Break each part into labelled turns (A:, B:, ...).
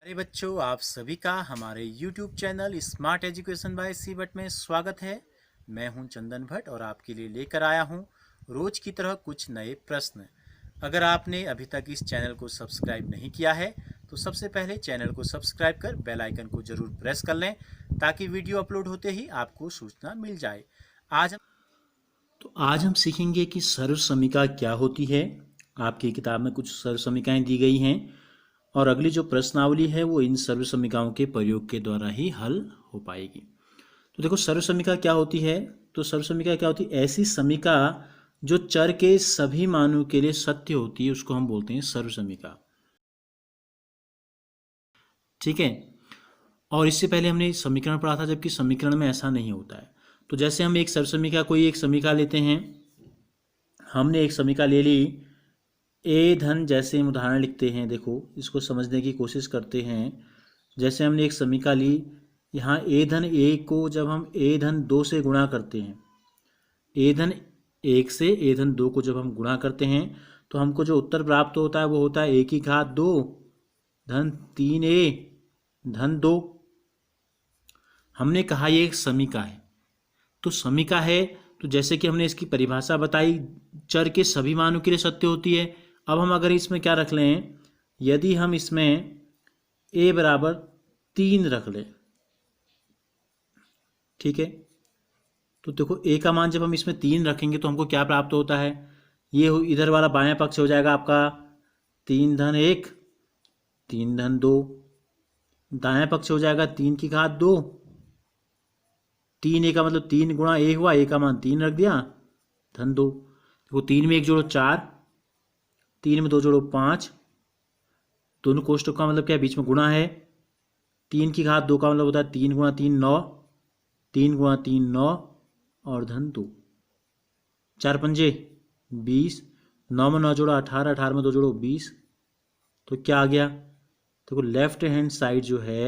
A: अरे बच्चों, आप सभी का हमारे YouTube channel smart education by C Bhatt में स्वागत है। मैं हूं चंदन भट्ट और आपके लिए लेकर आया हूं रोज की तरह कुछ नए प्रश्न। अगर आपने अभी तक इस चैनल को सब्सक्राइब नहीं किया है तो सबसे पहले चैनल को सब्सक्राइब कर बेल आइकन को जरूर प्रेस कर लें ताकि वीडियो अपलोड होते ही आपको सूचना मिल जाए। आज हम सीखेंगे कि सर्व समीका क्या होती है। आपकी किताब में कुछ सर्व समीकाएं दी गई हैं और अगली जो प्रश्नावली है वो इन सर्व समीकाओं के प्रयोग के द्वारा ही हल हो पाएगी। तो देखो, सर्व समीका क्या होती है। तो सर्व समीका क्या होती है? ऐसी समीका जो चर के सभी मानों के लिए सत्य होती है, उसको हम बोलते हैं सर्व समीका। ठीक है। और इससे पहले हमने समीकरण पढ़ा था, जबकि समीकरण में ऐसा नहीं होता है। तो जैसे हम एक सर्व समीका, कोई एक समीका लेते हैं, हमने एक समीका ले ली ए धन, जैसे हम उदाहरण लिखते हैं, देखो इसको समझने की कोशिश करते हैं। जैसे हमने एक समीका ली, यहाँ ए धन ए को जब हम ए धन 2 से गुणा करते हैं, ए धन 1 से ए धन 2 को जब हम गुणा करते हैं तो हमको जो उत्तर प्राप्त होता है वो होता है ए की घात 2 धन 3a धन 2। हमने कहा ये एक समीका है। तो समीका है तो जैसे कि हमने इसकी परिभाषा बताई, चर के सभी मानों के लिए सत्य होती है। अब हम अगर इसमें क्या रख लें, यदि हम इसमें a बराबर 3 रख लें, ठीक है, तो देखो a का मान जब हम इसमें 3 रखेंगे तो हमको क्या प्राप्त होता है, ये इधर वाला बायां पक्ष हो जाएगा आपका 3 धन 1 3 धन 2, दायां पक्ष हो जाएगा 3 की घात 2। 3 a का मतलब 3 गुणा a हुआ, a का मान 3 रख दिया धन 2। देखो 3 में 1 जोड़ो 4, 3 में 2 जोड़ो 5, दोनों कोष्टक का मतलब क्या है, बीच में गुणा है। 3 की घात 2 का मतलब होता है 3 गुणा 3 9, 3 गुणा 3 9 और धन 2। 4 पंजे 20, 9 में 9 जोड़ा 18, 18 में 2 जोड़ो 20। तो क्या आ गया, देखो लेफ्ट हैंड साइड जो है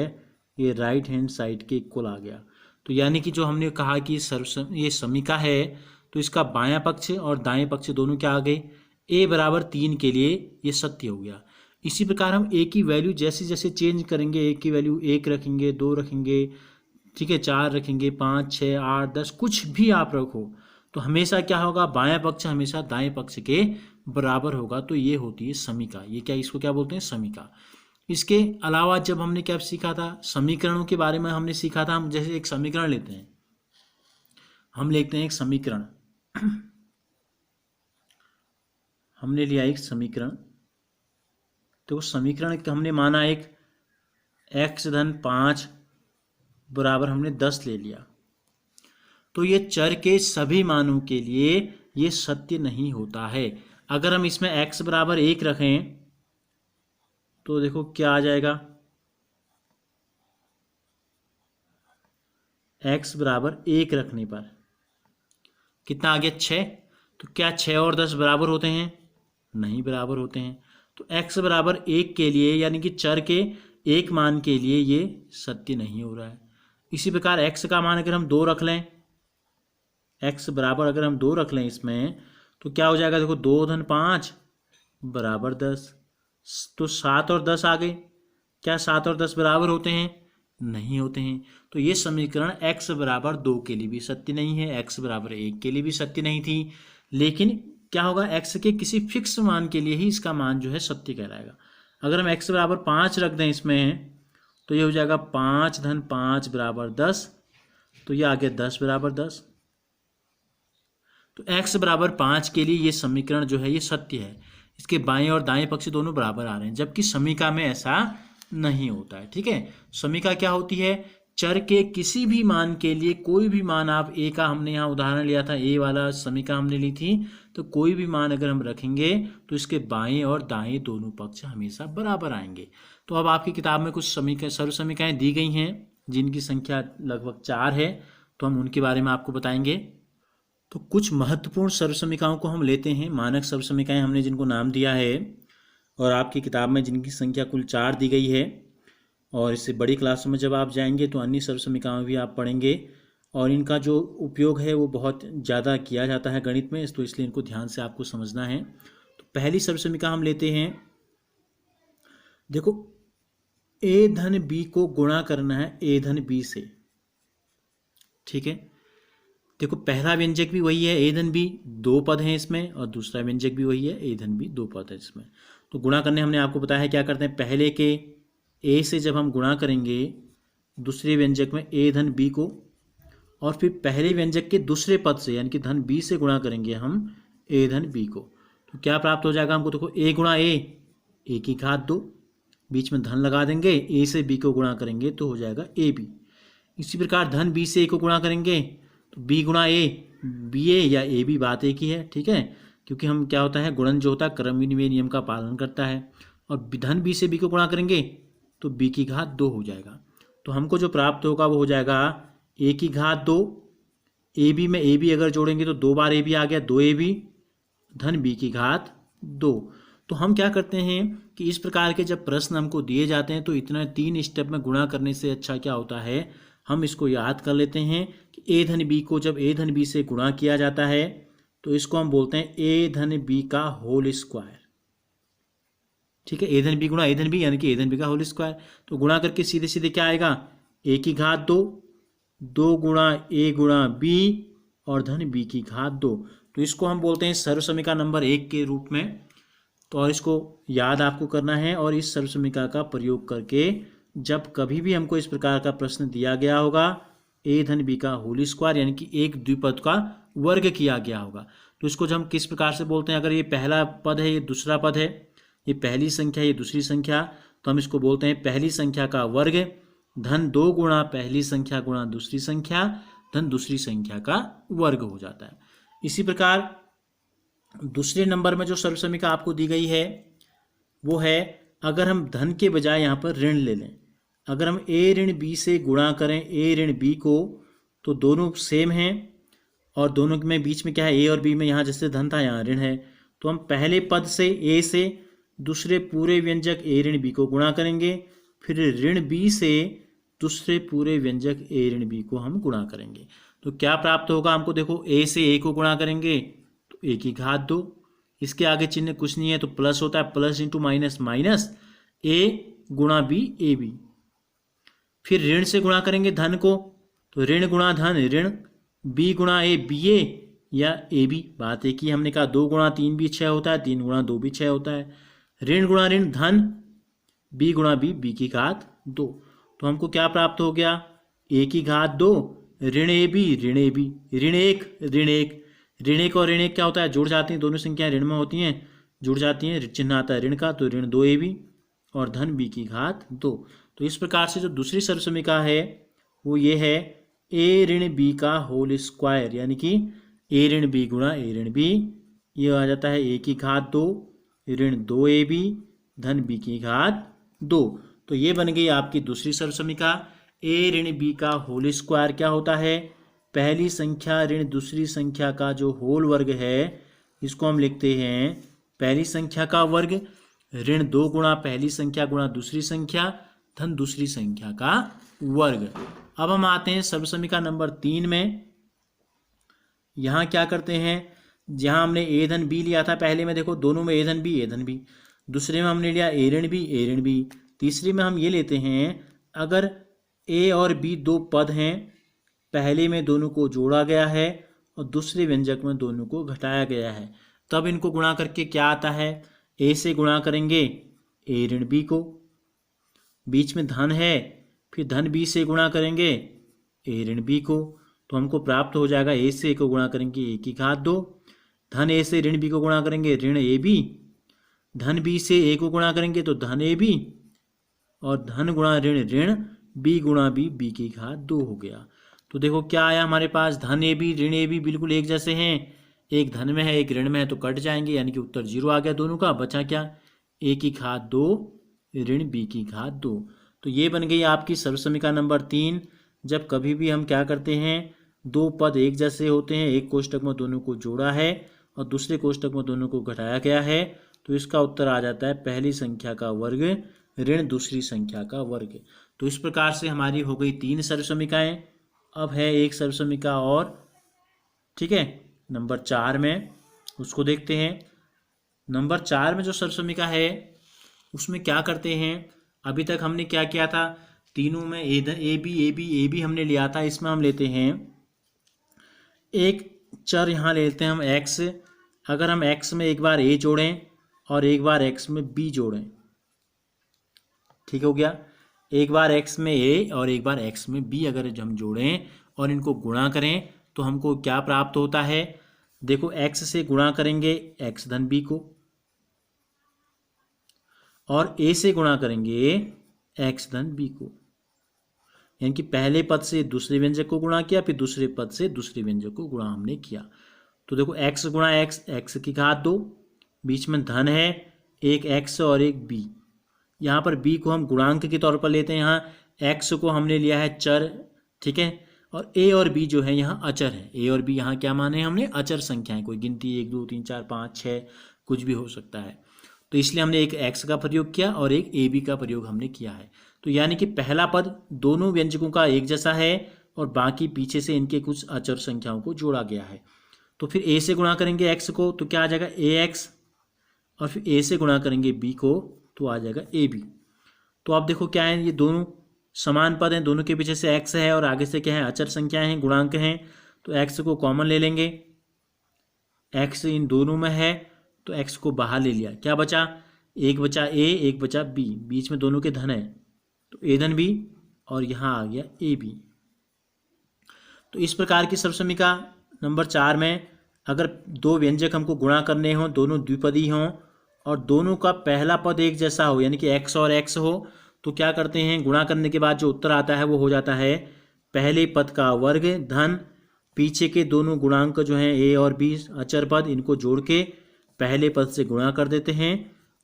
A: ये राइट हैंड साइड के इक्वल आ गया। तो यानी कि जो हमने कहा कि ये समीका है तो इसका बायां पक्ष और दाएं पक्ष दोनों क्या आ गए, a बराबर 3 के लिए ये सत्य हो गया। इसी प्रकार हम a की वैल्यू जैसे जैसे चेंज करेंगे, a की वैल्यू 1 रखेंगे, 2 रखेंगे, ठीक है, 4 रखेंगे, 5 6 8 10 कुछ भी आप रखो तो हमेशा क्या होगा, बायां पक्ष हमेशा दाएं पक्ष के बराबर होगा। तो ये होती है समीका। ये क्या, इसको क्या बोलते हैं, समीका। इसके अलावा जब हमने क्या सीखा था, समीकरणों के बारे में हमने सीखा था। हम जैसे एक समीकरण लेते हैं, हम लेते हैं एक समीकरण, हमने लिया एक समीकरण, तो उस समीकरण हमने माना एक x धन 5 बराबर हमने 10 ले लिया। तो ये चर के सभी मानों के लिए ये सत्य नहीं होता है। अगर हम इसमें x बराबर 1 रखें तो देखो क्या आ जाएगा, x बराबर 1 रखने पर कितना आ गया, 6। तो क्या 6 और 10 बराबर होते हैं, नहीं बराबर होते हैं। तो x बराबर 1 के लिए यानी कि चर के एक मान के लिए ये सत्य नहीं हो रहा है। इसी प्रकार x का मान अगर हम 2 रख लें, x बराबर अगर हम 2 रख लें इसमें तो क्या हो जाएगा, देखो 2 धन 5 बराबर 10। तो 7 और 10 आ गए। क्या 7 और 10 बराबर होते हैं, नहीं होते हैं। तो ये समीकरण x बराबर 2 के लिए भी सत्य नहीं है, x बराबर 1 के लिए भी सत्य नहीं थी। लेकिन क्या होगा, x के किसी फिक्स मान के लिए ही इसका मान जो है सत्य कहलाएगा। अगर हम x बराबर 5 रख दें इसमें तो ये हो जाएगा 5 धन 5 बराबर 10। तो ये आ गया 10 बराबर 10। तो x बराबर 5 के लिए ये समीकरण जो है ये सत्य है। इसके बाएं और दाएं पक्ष दोनों बराबर आ रहे हैं, जबकि समीका में ऐसा नहीं होता है। ठीक है, समीका क्या होती है, चर के किसी भी मान के लिए कोई भी मान, आप a का हमने यहाँ उदाहरण लिया था, a वाला समीका हमने ली थी, तो कोई भी मान अगर हम रखेंगे तो इसके बाएं और दाएं दोनों पक्ष हमेशा बराबर आएंगे। तो अब आपकी किताब में कुछ सर्व समीकाएं दी गई हैं जिनकी संख्या लगभग 4 है, तो हम उनके बारे में आपको बताएंगे। तो कुछ महत्वपूर्ण सर्व समीकाओं को हम लेते हैं, मानक सर्व समीकाएं हमने जिनको नाम दिया है, और आपकी किताब में जिनकी संख्या कुल 4 दी गई है। और इससे बड़ी क्लासों में जब आप जाएंगे तो अन्य सर्व समीकाएं भी आप पढ़ेंगे, और इनका जो उपयोग है वो बहुत ज़्यादा किया जाता है गणित में, तो इसलिए इनको ध्यान से आपको समझना है। तो पहली सर्व समीका हम लेते हैं, देखो ए धन बी को गुणा करना है ए धन बी से। ठीक है, देखो पहला व्यंजक भी वही है ए धन बी, दो पद हैं इसमें, और दूसरा व्यंजक भी वही है ए धन बी, दो पद है इसमें। तो गुणा करने हमने आपको बताया है क्या करते हैं, पहले के ए से जब हम गुणा करेंगे दूसरे व्यंजक में ए धन बी को, और फिर पहले व्यंजक के दूसरे पद से यानी कि धन बी से गुणा करेंगे हम ए धन बी को, तो क्या प्राप्त हो जाएगा हमको, देखो ए गुणा ए की घात 2, बीच में धन लगा देंगे, ए से बी को गुणा करेंगे तो हो जाएगा ए बी। इसी प्रकार धन बी से ए को गुणा करेंगे तो बी गुणा ए बी ए या ए बी, बात एक ही है। ठीक है, क्योंकि हम क्या होता है, गुणन जो होता है क्रम विनिमय नियम का पालन करता है, और धन बी से बी को गुणा करेंगे तो बी की घात 2 हो जाएगा। तो हमको जो प्राप्त होगा वो हो जाएगा ए की घात 2, ए बी में ए बी अगर जोड़ेंगे तो 2 बार ए बी आ गया, 2 ए बी धन बी की घात 2। तो हम क्या करते हैं कि इस प्रकार के जब प्रश्न हमको दिए जाते हैं तो इतना 3 स्टेप में गुणा करने से अच्छा क्या होता है, हम इसको याद कर लेते हैं कि ए धन बी को जब ए धन बी से गुणा किया जाता है तो इसको हम बोलते हैं ए धन बी का होल स्क्वायर। ठीक है, ए धन बी गुणा ए धन बी यानी कि ए धन बी का होल स्क्वायर। तो गुणा करके सीधे सीधे क्या आएगा, ए की घात 2, 2 गुणा ए गुणा बी और धन बी की घात 2। तो इसको हम बोलते हैं सर्वसमीका नंबर 1 के रूप में। तो और इसको याद आपको करना है, और इस सर्वसमीका का प्रयोग करके जब कभी भी हमको इस प्रकार का प्रश्न दिया गया होगा ए धन बी का होल स्क्वायर यानी कि एक द्विपद का वर्ग किया गया होगा, तो इसको जब हम किस प्रकार से बोलते हैं, अगर ये पहला पद है ये दूसरा पद है, ये पहली संख्या ये दूसरी संख्या, तो हम इसको बोलते हैं पहली संख्या का वर्ग धन 2 गुणा पहली संख्या गुणा दूसरी संख्या धन दूसरी संख्या का वर्ग हो जाता है। इसी प्रकार दूसरे नंबर में जो सर्वसमीका आपको दी गई है वो है, अगर हम धन के बजाय यहाँ पर ऋण ले लें, अगर हम ए ऋण बी से गुणा करें ए ऋण बी को, तो दोनों सेम हैं और दोनों में बीच में क्या है, ए और बी में यहाँ जैसे धन था यहाँ ऋण है, तो हम पहले पद से ए से दूसरे पूरे व्यंजक ए ऋण बी को गुणा करेंगे, फिर ऋण बी से दूसरे पूरे व्यंजक ए ऋण बी को हम गुणा करेंगे। तो क्या प्राप्त होगा हमको, देखो ए से ए को गुणा करेंगे तो ए की घात 2, इसके आगे चिन्ह कुछ नहीं है तो प्लस होता है, प्लस इंटू माइनस माइनस ए गुणा बी ए बी। फिर ऋण से गुणा करेंगे धन को तो ऋण गुणा धन ऋण, बी गुणा ए बी ए या ए बी, बात एक ही, हमने कहा 2 गुणा 3 भी 6 होता है, 3 गुणा 2 भी 6 होता है। ऋण गुणा ऋण धन बी गुणा बी बी की घात 2। तो हमको क्या प्राप्त हो गया, ए की घात 2 ऋण ए बी ऋण ए बी, ऋण 1 ऋण 1, ऋण 1 और ऋण 1 क्या होता है, जुड़ जाती हैं, दोनों संख्याएं ऋण में होती हैं, जुड़ जाती हैं, चिन्ह आता है ऋण का, तो ऋण 2 ए बी और धन बी की घात 2। तो इस प्रकार से जो दूसरी सर्वसमीका है वो ये है ए ऋण बी का होल स्क्वायर यानी कि ए ऋण बी गुणा ए ऋण बी, ये आ जाता है ए की घात 2 ऋण 2 ए बी धन बी की घात 2। तो ये बन गई आपकी दूसरी सर्वसमीका। ए ऋण बी का होल स्क्वायर क्या होता है, पहली संख्या ऋण दूसरी संख्या का जो होल वर्ग है इसको हम लिखते हैं पहली संख्या का वर्ग ऋण 2 गुणा पहली संख्या गुणा दूसरी संख्या धन दूसरी संख्या का वर्ग। अब हम आते हैं सर्वसमीका नंबर 3 में। यहाँ क्या करते हैं, जहाँ हमने ए धन बी लिया था पहले में, देखो दोनों में ए धन बी, दूसरे में हमने लिया ए ऋण बी, तीसरे में हम ये लेते हैं अगर ए और बी 2 पद हैं, पहले में दोनों को जोड़ा गया है और दूसरे व्यंजक में दोनों को घटाया गया है, तब इनको गुणा करके क्या आता है, ए से गुणा करेंगे ए ऋण बी को, बीच में धन है, फिर धन बी से गुणा करेंगे ए ऋण बी को, तो हमको प्राप्त हो जाएगा ए से ए को गुणा करेंगे ए की घात 2, धन ए से ऋण बी को गुणा करेंगे ऋण ए बी, धन बी से ए को गुणा करेंगे तो धन ए बी, और धन गुणा ऋण ऋण बी गुणा बी बी की घात 2 हो गया। तो देखो क्या आया हमारे पास, धन ए बी ऋण ए बी बिल्कुल एक जैसे हैं, एक धन में है एक ऋण में है तो कट जाएंगे, यानी कि उत्तर 0 आ गया दोनों का, बचा क्या ए की घात 2 ऋण बी की घात 2। तो ये बन गई आपकी सर्वसमीका नंबर 3। जब कभी भी हम क्या करते हैं, 2 पद एक जैसे होते हैं, एक कोष्टक में दोनों को जोड़ा है और दूसरे कोष्टक में दोनों को घटाया गया है, तो इसका उत्तर आ जाता है पहली संख्या का वर्ग ऋण दूसरी संख्या का वर्ग। तो इस प्रकार से हमारी हो गई 3 सर्वसमीकाएं। अब है एक सर्वसमीका और, ठीक है, नंबर 4 में, उसको देखते हैं। नंबर 4 में जो सर्वसमीका है उसमें क्या करते हैं, अभी तक हमने क्या किया था, तीनों में ए बी हमने लिया था। इसमें हम लेते हैं एक चर, यहाँ लेते हैं हम एक्स। अगर हम एक्स में एक बार ए जोड़ें और एक बार एक्स में बी जोड़ें, ठीक हो गया। एक बार एक्स में ए और एक बार एक्स में बी अगर हम जोड़ें और इनको गुणा करें तो हमको क्या प्राप्त होता है। देखो, एक्स से गुणा करेंगे एक्स धन बी को, और ए से गुणा करेंगे एक्स धन बी को। यानी कि पहले पद से दूसरे व्यंजक को गुणा किया, फिर दूसरे पद से दूसरे व्यंजक को गुणा हमने किया। तो देखो, एक्स गुणा एक्स, एक्स की घात 2, बीच में धन है एक एक्स और एक बी। यहाँ पर बी को हम गुणांक के तौर पर लेते हैं, यहाँ एक्स को हमने लिया है चर, ठीक है। और ए और बी जो है यहाँ अचर है। ए और बी यहाँ क्या माने हमने, अचर संख्याएं, कोई गिनती 1 2 3 4 5 6 कुछ भी हो सकता है। तो इसलिए हमने एक एक्स का प्रयोग किया और एक ए बी का प्रयोग हमने किया है। तो यानी कि पहला पद दोनों व्यंजकों का एक जैसा है और बाकी पीछे से इनके कुछ अचर संख्याओं को जोड़ा गया है। तो फिर ए से गुणा करेंगे एक्स को तो क्या आ जाएगा, ए एक्स, और फिर ए से गुणा करेंगे बी को तो आ जाएगा ए बी। तो आप देखो क्या है, ये दोनों समान पद हैं, दोनों के पीछे से एक्स है और आगे से क्या है, अचर संख्याएं हैं, गुणांक हैं। तो एक्स को कॉमन ले लेंगे, एक्स इन दोनों में है तो एक्स को बाहर ले लिया, क्या बचा, एक बचा ए, एक बचा बी, बीच में दोनों के धन है तो ए धन बी, और यहाँ आ गया ए बी। तो इस प्रकार की सर्वसमीका नंबर 4 में अगर दो व्यंजक हमको गुणा करने हों, दोनों द्विपदी हों और दोनों का पहला पद एक जैसा हो, यानी कि एक्स और एक्स हो, तो क्या करते हैं, गुणा करने के बाद जो उत्तर आता है वो हो जाता है पहले पद का वर्ग धन पीछे के दोनों गुणांक जो हैं ए और बी अचर पद, इनको जोड़ के पहले पद से गुणा कर देते हैं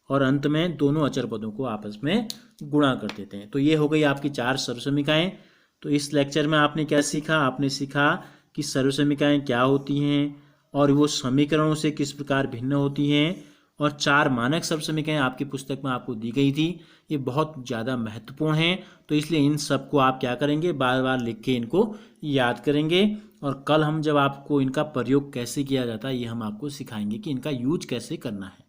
A: और अंत में दोनों अचर पदों को आपस में गुणा कर देते हैं। तो ये हो गई आपकी 4 सर्वसमीकाएं। तो इस लेक्चर में आपने क्या सीखा, आपने सीखा कि सर्वसमीकाएं क्या होती हैं और वो समीकरणों से किस प्रकार भिन्न होती हैं, और 4 मानक सर्वसमीकाएं आपकी पुस्तक में आपको दी गई थी। ये बहुत ज़्यादा महत्वपूर्ण हैं, तो इसलिए इन सब को आप क्या करेंगे, बार बार लिख के इनको याद करेंगे। और कल हम जब आपको इनका प्रयोग कैसे किया जाता है ये हम आपको सिखाएंगे कि इनका यूज कैसे करना है।